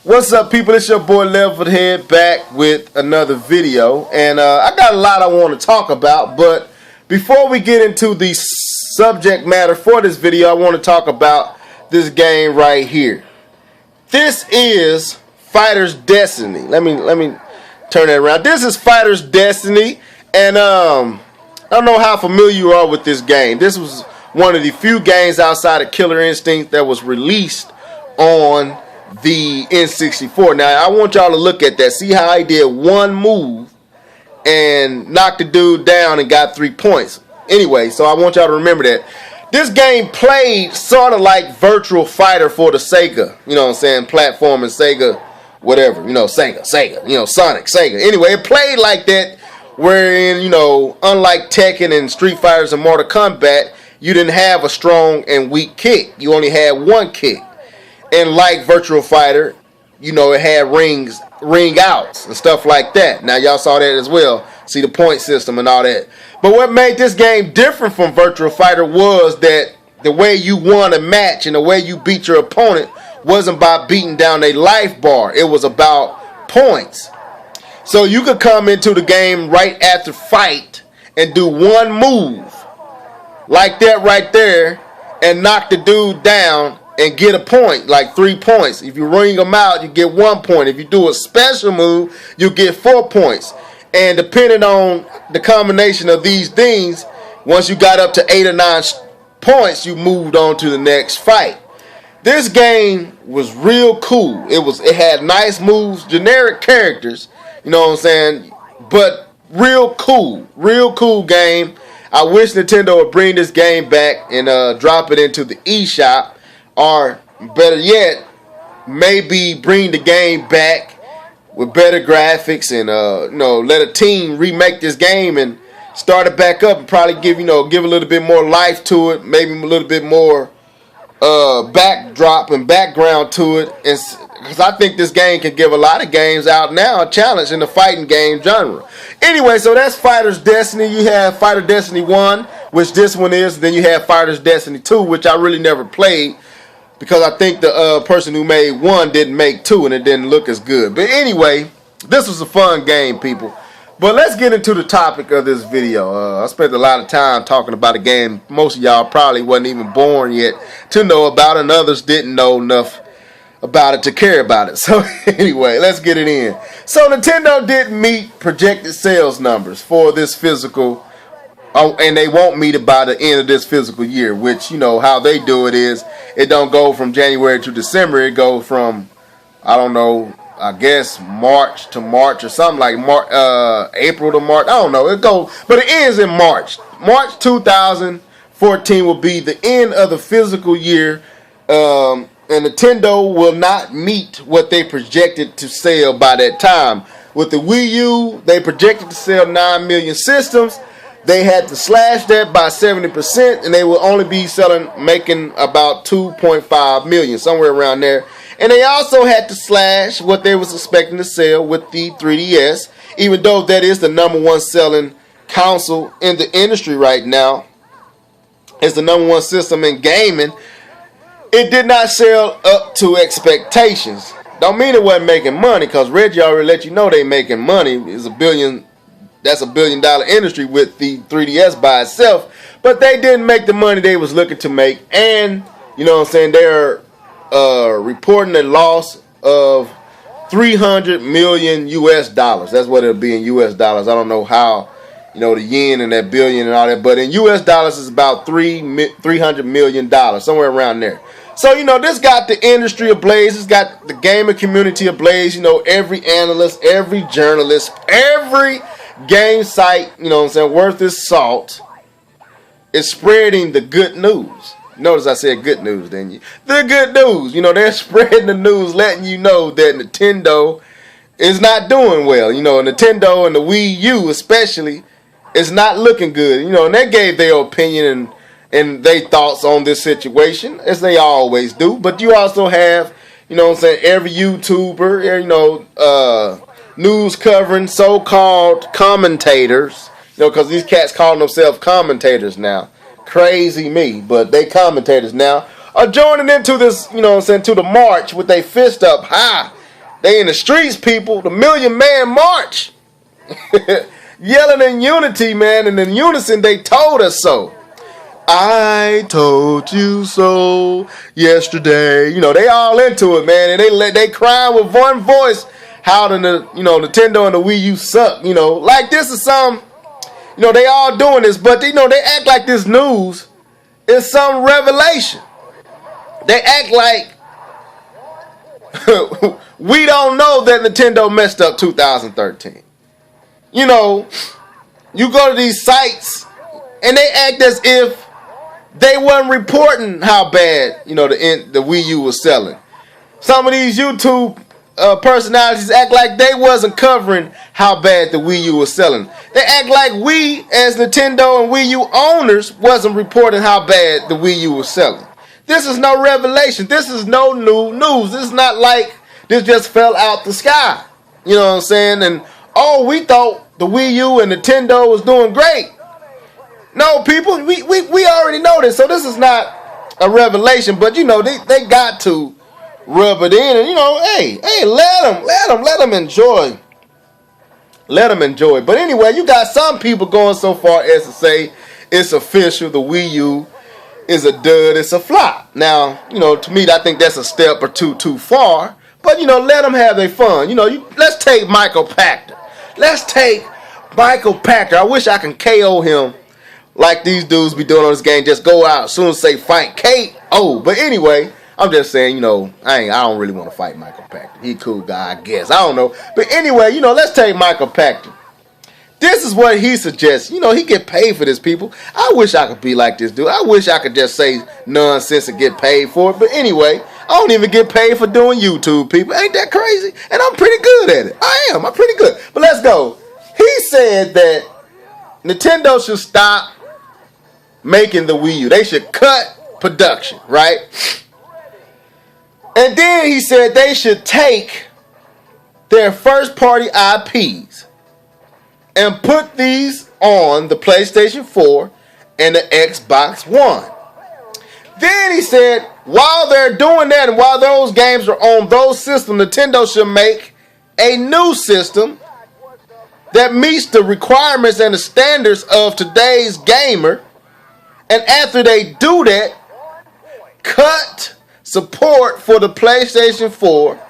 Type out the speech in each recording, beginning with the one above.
What's up, people? It's your boy Leveled Head back with another video, and I got a lot I want to talk about. But before we get into the subject matter for this video, I want to talk about this game right here. This is Fighter's Destiny. Let me turn that around. This is Fighter's Destiny, and I don't know how familiar you are with this game. This was one of the few games outside of Killer Instinct that was released on the N64. Now I want y'all to look at that, see how I did one move and knocked the dude down and got 3 points. Anyway, so I want y'all to remember that this game played sort of like Virtual Fighter for the Sega, you know what I'm saying, platform and Sega, whatever, you know, Sega, you know, Sonic, Sega. Anyway, it played like that, wherein, you know, unlike Tekken and Street Fighters and Mortal Kombat, you didn't have a strong and weak kick. You only had one kick. And like Virtual Fighter, you know, it had ring outs and stuff like that. Now y'all saw that as well. See the point system and all that. But what made this game different from Virtual Fighter was that the way you won a match and the way you beat your opponent wasn't by beating down a life bar. It was about points. So you could come into the game right after fight and do one move like that right there and knock the dude down and get a point, like 3 points. If you ring them out, you get 1 point. If you do a special move, you get 4 points. And depending on the combination of these things, once you got up to 8 or 9 points, you moved on to the next fight. This game was real cool. It had nice moves, generic characters, you know what I'm saying, but real cool game. I wish Nintendo would bring this game back and drop it into the eShop. Or better yet, maybe bring the game back with better graphics and you know, let a team remake this game and start it back up and probably give a little bit more life to it, maybe a little bit more backdrop and background to it, and because I think this game can give a lot of games out now a challenge in the fighting game genre. Anyway, so that's Fighter's Destiny. You have Fighter Destiny 1, which this one is. Then you have Fighter's Destiny 2, which I really never played, because I think the person who made 1 didn't make 2 and it didn't look as good. But anyway, this was a fun game, people. But let's get into the topic of this video. I spent a lot of time talking about a game most of y'all probably wasn't even born yet to know about, and others didn't know enough about it to care about it. So anyway, let's get it in. So Nintendo didn't meet projected sales numbers for this physical, and they won't meet it by the end of this physical year, which, you know, how they do it is, it don't go from January to December. It goes from, I don't know, I guess March to March or something like April to March. I don't know. It goes, but it ends in March. March 2014 will be the end of the physical year, and Nintendo will not meet what they projected to sell by that time. With the Wii U, they projected to sell 9 million systems. They had to slash that by 70%, and they will only be making about 2.5 million, somewhere around there. And they also had to slash what they was expecting to sell with the 3DS, even though that is the #1 selling console in the industry right now. It's the #1 system in gaming. It did not sell up to expectations. Don't mean it wasn't making money, because Reggie already let you know they making money. It's that's $1 billion industry with the 3DS by itself, but they didn't make the money they was looking to make, and you know what I'm saying, they're reporting a loss of $300 million US. That's what it'll be in US dollars. I don't know how, you know, the yen and that billion and all that, but in US dollars it's about $300 million, somewhere around there. So, you know, this got the industry ablaze. It's got the gaming community ablaze. You know, every analyst, every journalist, every game site, you know what I'm saying, worth its salt, is spreading the good news. Notice I said good news, didn't you? The good news. You know, they're spreading the news, letting you know that Nintendo is not doing well. You know, Nintendo and the Wii U especially is not looking good. You know, and they gave their opinion and their thoughts on this situation, as they always do. But you also have, you know what I'm saying, every YouTuber, you know, news covering so-called commentators, you know, because these cats call themselves commentators now. Crazy me, but they commentators now are joining into this, you know what I'm saying, to the march with their fist up high They in the streets, people. The Million Man March. Yelling in unity, man. And in unison, they told us so. I told you so yesterday. You know, they all into it, man. And they crying with one voice how the Nintendo and the Wii U suck. You know, like this is some, you know, they all doing this, but they act like this news is some revelation. They act like we don't know that Nintendo messed up 2013. You know, you go to these sites and they act as if they wasn't reporting how bad, you know, the Wii U was selling. Some of these YouTube personalities act like they wasn't covering how bad the Wii U was selling. They act like we, as Nintendo and Wii U owners, wasn't reporting how bad the Wii U was selling. This is no revelation. This is no new news. This is not like this just fell out the sky. You know what I'm saying? And, oh, we thought the Wii U and Nintendo was doing great. No, people, we already know this. So this is not a revelation. But, you know, they got to rub it in. And, you know, hey, let them enjoy. Let them enjoy. But anyway, you got some people going so far as to say it's official. The Wii U is a dud, it's a flop. Now, you know, to me, I think that's a step or two too far. But, you know, let them have their fun. You know, let's take Michael Pachter. Let's take Michael Pachter. I wish I can KO him like these dudes be doing on this game. Just go out as soon as say fight KO. But anyway, I'm just saying, you know, I don't really want to fight Michael Pachter. He a cool guy, I guess. I don't know. But anyway, you know, let's take Michael Pachter. This is what he suggests. You know, he get paid for this, people. I wish I could be like this dude. I wish I could just say nonsense and get paid for it. But anyway, I don't even get paid for doing YouTube, people. Ain't that crazy? And I'm pretty good at it. I'm pretty good. But let's go. He said that Nintendo should stop making the Wii U. They should cut production, right? And then he said they should take their first-party IPs and put these on the PlayStation 4 and the Xbox One. Then he said, while they're doing that and while those games are on those systems, Nintendo should make a new system that meets the requirements and the standards of today's gamer. And after they do that, cut support for the PlayStation 4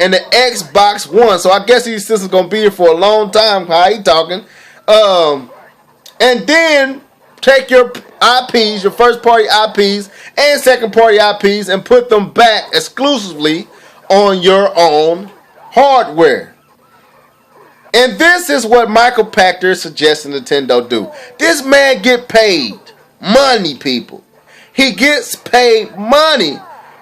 and the Xbox One. So I guess these systems gonna be here for a long time. How he talking? And then take your IPs, your first party IPs and second party IPs, and put them back exclusively on your own hardware. And this is what Michael Pachter is suggesting Nintendo do. This man get paid money, people. He gets paid money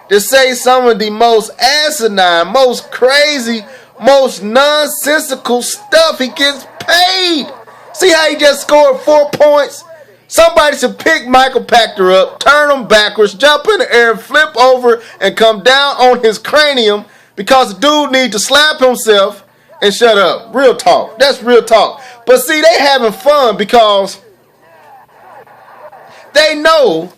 to say some of the most asinine, most crazy, most nonsensical stuff. He gets paid. See how he just scored 4 points? Somebody should pick Michael Pachter up, turn him backwards, jump in the air, flip over, and come down on his cranium, because the dude need to slap himself and shut up. Real talk. That's real talk. But see, they having fun because they know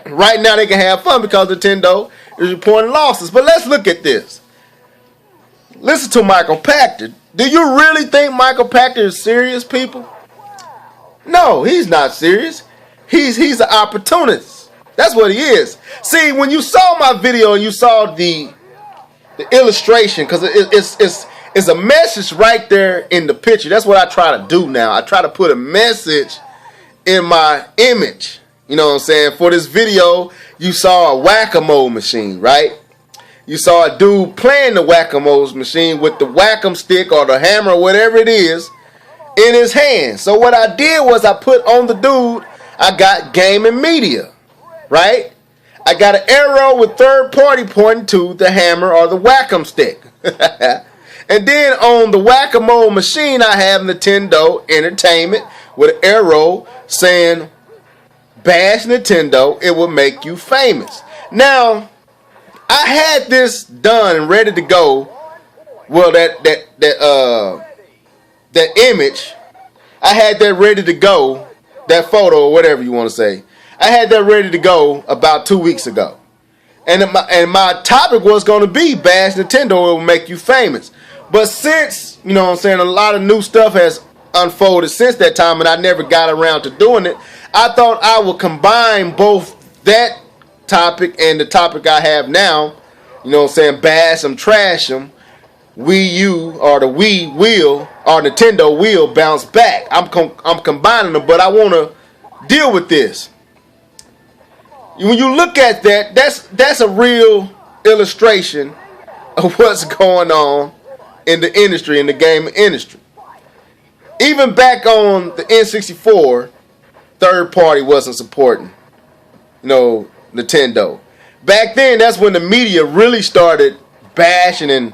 right now they can have fun because Nintendo is reporting losses. But let's look at this. Listen to Michael Pachter. Do you really think Michael Pachter is serious, people? No, he's not serious. He's an opportunist. That's what he is. See, when you saw my video and you saw the illustration, because it's a message right there in the picture. That's what I try to do now. I try to put a message in my image. You know what I'm saying? For this video, you saw a whack-a-mole machine, right? You saw a dude playing the whack-a-mole machine with the whack-a-mole stick or the hammer or whatever it is in his hand. So what I did was I put on the dude, I got game and media, right? I got an arrow with third party pointing to the hammer or the whack-a-mole stick. And then on the whack-a-mole machine, I have Nintendo Entertainment with an arrow saying, bash Nintendo, it will make you famous. Now, I had this done and ready to go. Well, that image, I had that ready to go. That photo or whatever you want to say, I had that ready to go about 2 weeks ago. And my topic was going to be bash Nintendo, it will make you famous. But since, you know what I'm saying, a lot of new stuff has unfolded since that time and I never got around to doing it, I thought I would combine both that topic and the topic I have now, you know what I'm saying, bash them, trash them, Wii U or the Wii will or Nintendo will bounce back. I'm combining them, but I want to deal with this. When you look at that, that's a real illustration of what's going on in the industry, in the gaming industry. Even back on the N64, third party wasn't supporting, you know, Nintendo. Back then, that's when the media really started bashing and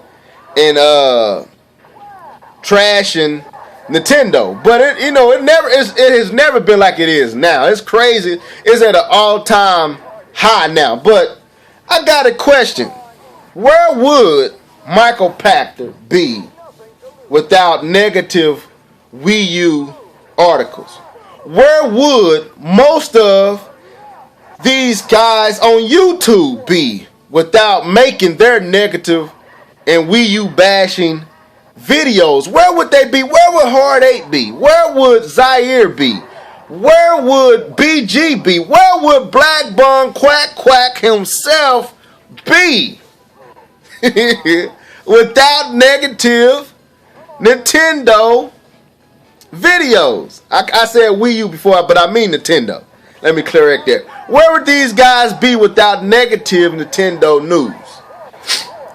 trashing Nintendo. But it has never been like it is now. It's crazy. It's at an all-time high now. But I got a question. Where would Michael Pachter be without negative Wii U articles? Where would most of these guys on YouTube be without making their negative and Wii U bashing videos? Where would they be? Where would Hard 8 be? Where would Zaire be? Where would BG be? Where would Black Bun Quack Quack himself be without negative Nintendo videos? I said Wii U before, but I mean Nintendo. Let me correct that. Where would these guys be without negative Nintendo news?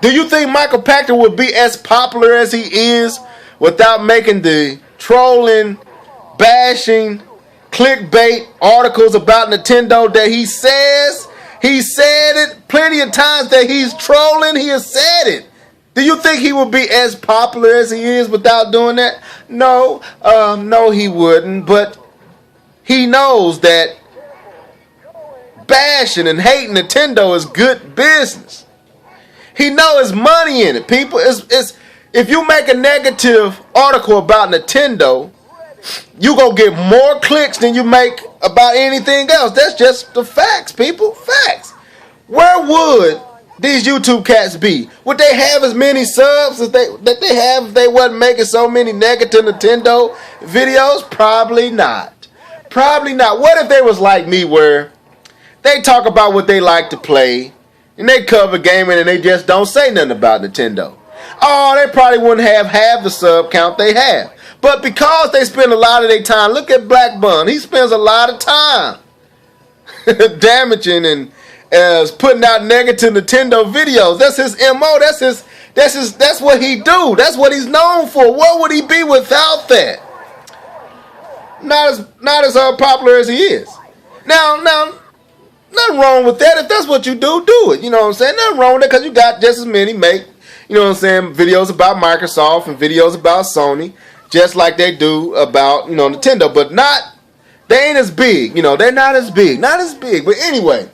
Do you think Michael Pachter would be as popular as he is without making the trolling, bashing, clickbait articles about Nintendo that he says? He said it plenty of times that he's trolling. He has said it. Do you think he would be as popular as he is without doing that? No, he wouldn't. But he knows that bashing and hating Nintendo is good business. He knows there's money in it, people. It's if you make a negative article about Nintendo, you gonna get more clicks than you make about anything else. That's just the facts, people. Facts. Where would these YouTube cats be? Would they have as many subs as they have if they wasn't making so many negative Nintendo videos? Probably not. Probably not. What if they was like me, where they talk about what they like to play and they cover gaming and they just don't say nothing about Nintendo? Oh, they probably wouldn't have half the sub count they have. But because they spend a lot of their time, look at Black Bun. He spends a lot of time damaging and putting out negative Nintendo videos. That's his MO. That's what he do. That's what he's known for. What would he be without that? Not as popular as he is. Now, nothing wrong with that. If that's what you do, do it. You know what I'm saying? Nothing wrong with that, because you got just as many make, you know what I'm saying, videos about Microsoft and videos about Sony, just like they do about, you know, Nintendo. But they ain't as big. You know, they're not as big. Not as big. But anyway,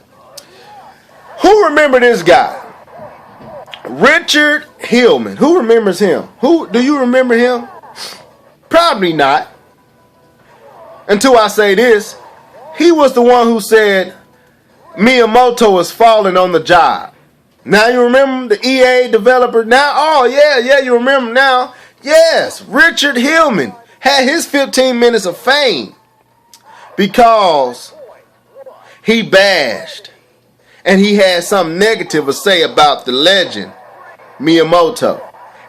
who remember this guy? Richard Hillman. Who remembers him? Do you remember him? Probably not. Until I say this, he was the one who said Miyamoto is falling on the job. Now you remember the EA developer now? Oh, yeah, you remember now. Yes, Richard Hillman had his 15 minutes of fame because he bashed and he had something negative to say about the legend Miyamoto.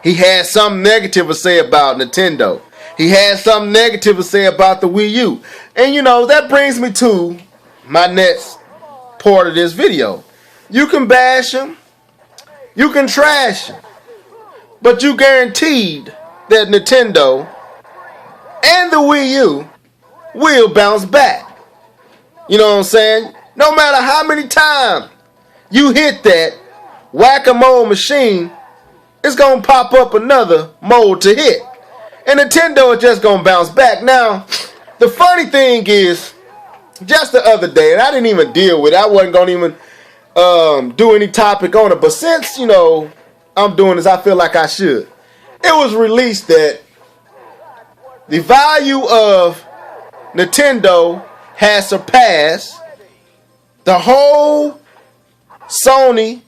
He had something negative to say about Nintendo. He had something negative to say about the Wii U. And you know, that brings me to my next part of this video. You can bash him, you can trash him, but you guaranteed that Nintendo and the Wii U will bounce back. You know what I'm saying? No matter how many times you hit that whack-a-mole machine, it's going to pop up another mode to hit. And Nintendo is just going to bounce back. Now, the funny thing is, just the other day, and I didn't even deal with it. I wasn't going to even do any topic on it. But since, you know, I'm doing this, I feel like I should. It was released that the value of Nintendo has surpassed the whole Sony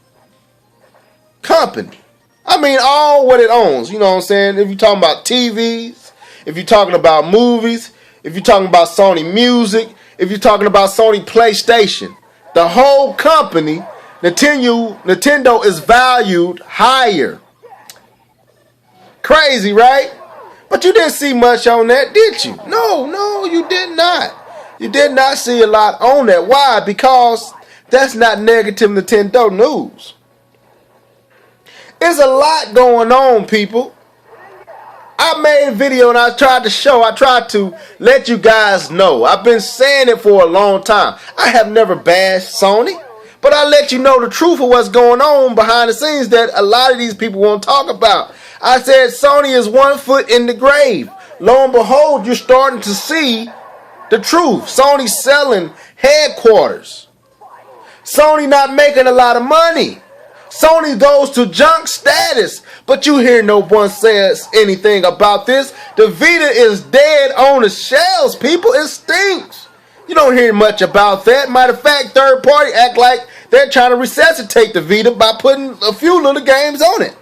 company. I mean, all what it owns. You know what I'm saying? If you're talking about TVs, if you're talking about movies, if you're talking about Sony Music, if you're talking about Sony PlayStation, the whole company, Nintendo is valued higher. Crazy, right? But you didn't see much on that, did you? No, you did not. You did not see a lot on that. Why? Because that's not negative Nintendo news. There's a lot going on, people. I made a video and I tried to let you guys know. I've been saying it for a long time. I have never bashed Sony, but I let you know the truth of what's going on behind the scenes that a lot of these people won't talk about. I said Sony is 1 foot in the grave. Lo and behold, you're starting to see the truth. Sony selling headquarters. Sony not making a lot of money. Sony goes to junk status, but you hear no one says anything about this. The Vita is dead on the shelves, people. It stinks. You don't hear much about that. Matter of fact, third party act like they're trying to resuscitate the Vita by putting a few little games on it.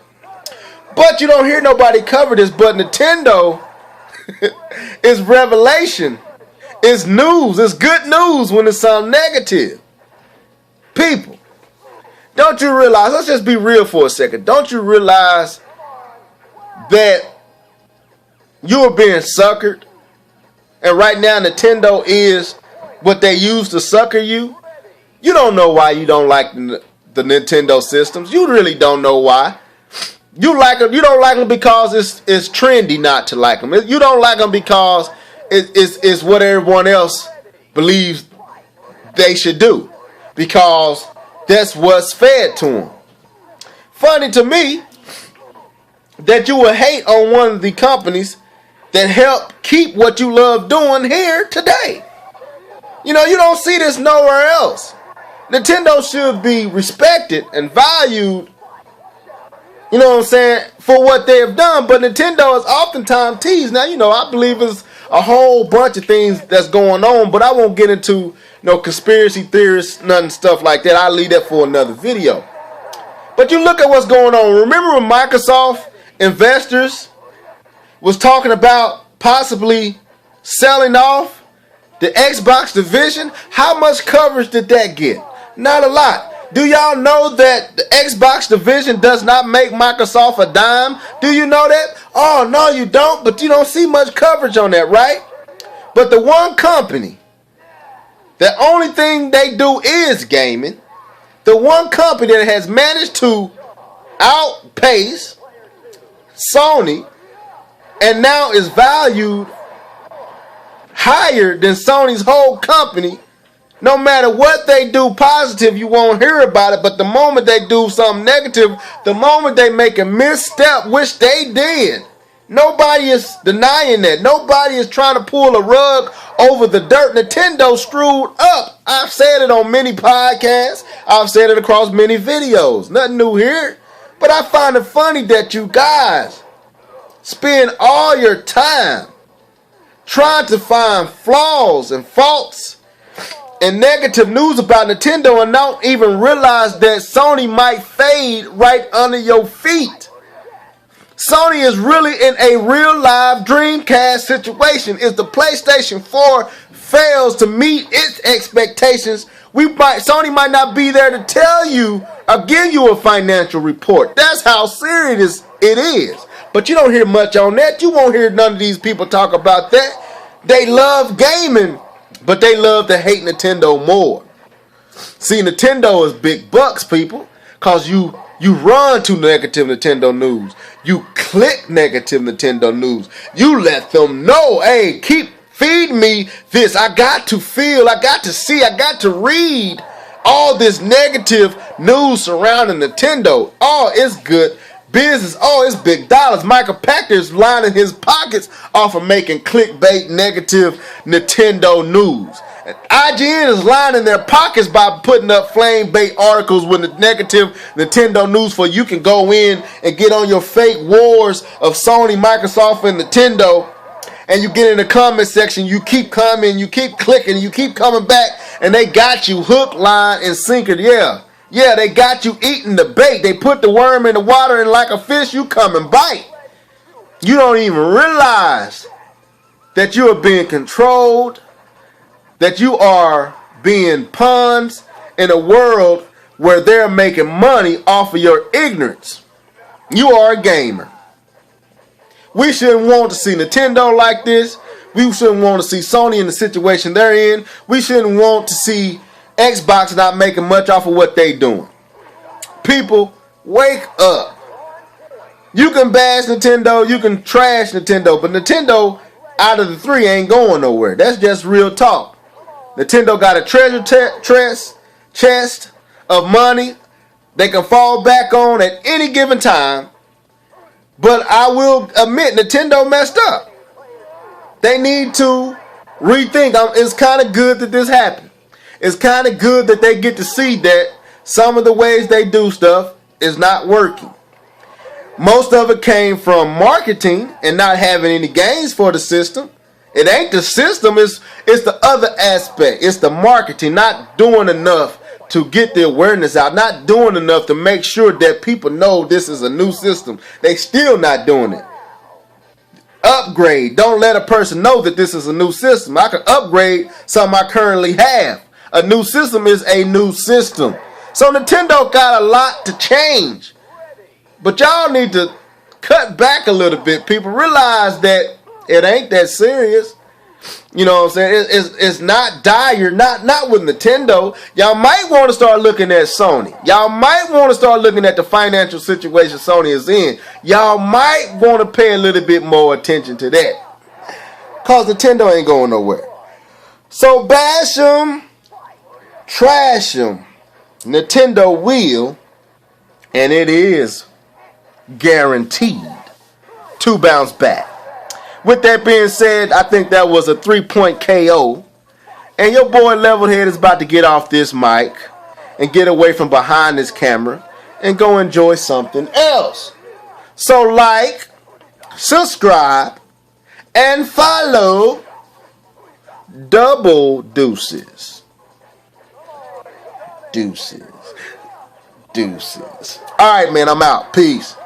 But you don't hear nobody cover this. But Nintendo is revelation. It's news. It's good news when it's something negative. People. Don't you realize, let's just be real for a second. Don't you realize that you are being suckered? And right now Nintendo is what they use to sucker you. You don't know why you don't like the Nintendo systems. You really don't know why. You like them. You don't like them because it's trendy not to like them. You don't like them because it's what everyone else believes they should do. Because that's what's fed to them. Funny to me that you would hate on one of the companies that help keep what you love doing here today. You know, you don't see this nowhere else. Nintendo should be respected and valued, you know what I'm saying, for what they have done. But Nintendo is oftentimes teased. Now, you know, I believe it's a whole bunch of things that's going on, but I won't get into conspiracy theorists, nothing stuff like that. I'll leave that for another video. But you look at what's going on. Remember when Microsoft investors was talking about possibly selling off the Xbox division? How much coverage did that get? Not a lot. Do y'all know that the Xbox division does not make Microsoft a dime? Do you know that? Oh, no, you don't. But you don't see much coverage on that, right? But the one company, the only thing they do is gaming. The one company that has managed to outpace Sony and now is valued higher than Sony's whole company. No matter what they do positive, you won't hear about it. But the moment they do something negative, the moment they make a misstep, which they did, nobody is denying that. Nobody is trying to pull a rug over the dirt. Nintendo screwed up. I've said it on many podcasts. I've said it across many videos. Nothing new here. But I find it funny that you guys spend all your time trying to find flaws and faults and negative news about Nintendo and don't even realize that Sony might fade right under your feet. Sony is really in a real live Dreamcast situation. If the PlayStation 4 fails to meet its expectations, Sony might not be there to tell you or give you a financial report. That's how serious it is. But you don't hear much on that. You won't hear none of these people talk about that. They love gaming, but they love to hate Nintendo more. See, Nintendo is big bucks, people, because you run to negative Nintendo news. You click negative Nintendo news. You let them know, hey, keep feeding me this. I got to feel, I got to see, I got to read all this negative news surrounding Nintendo. Oh, it's good business. Oh, it's big dollars. Michael Packer's lining his pockets off of making clickbait negative Nintendo news. And IGN is lining their pockets by putting up flame bait articles with the negative Nintendo news for you can go in and get on your fake wars of Sony, Microsoft, and Nintendo. And you get in the comment section, you keep commenting, you keep clicking, you keep coming back, and they got you hook, line, and sinker. Yeah, Yeah, they got you eating the bait. They put the worm in the water, and like a fish, you come and bite. You don't even realize that you are being controlled, that you are being pawns in a world where they're making money off of your ignorance. You are a gamer. We shouldn't want to see Nintendo like this. We shouldn't want to see Sony in the situation they're in. We shouldn't want to see Xbox not making much off of what they doing. People, wake up. You can bash Nintendo, you can trash Nintendo, but Nintendo out of the three ain't going nowhere. That's just real talk. Nintendo got a treasure chest of money they can fall back on at any given time. But I will admit, Nintendo messed up. They need to rethink. It's kind of good that this happened. It's kind of good that they get to see that some of the ways they do stuff is not working. Most of it came from marketing and not having any gains for the system. It ain't the system, it's the other aspect. It's the marketing, not doing enough to get the awareness out, not doing enough to make sure that people know this is a new system. They still not doing it. Upgrade. Don't let a person know that this is a new system. I can upgrade something I currently have. A new system is a new system. So Nintendo got a lot to change. But y'all need to cut back a little bit. People realize that it ain't that serious. You know what I'm saying? It's not dire. Not with Nintendo. Y'all might want to start looking at Sony. Y'all might want to start looking at the financial situation Sony is in. Y'all might want to pay a little bit more attention to that. Because Nintendo ain't going nowhere. So bash them, trash them. Nintendo will, and it is guaranteed to bounce back. With that being said, I think that was a 3-point KO. And your boy Levelhead is about to get off this mic and get away from behind this camera and go enjoy something else. So like, subscribe, and follow. Double deuces. Deuces. Alright, man, I'm out. Peace.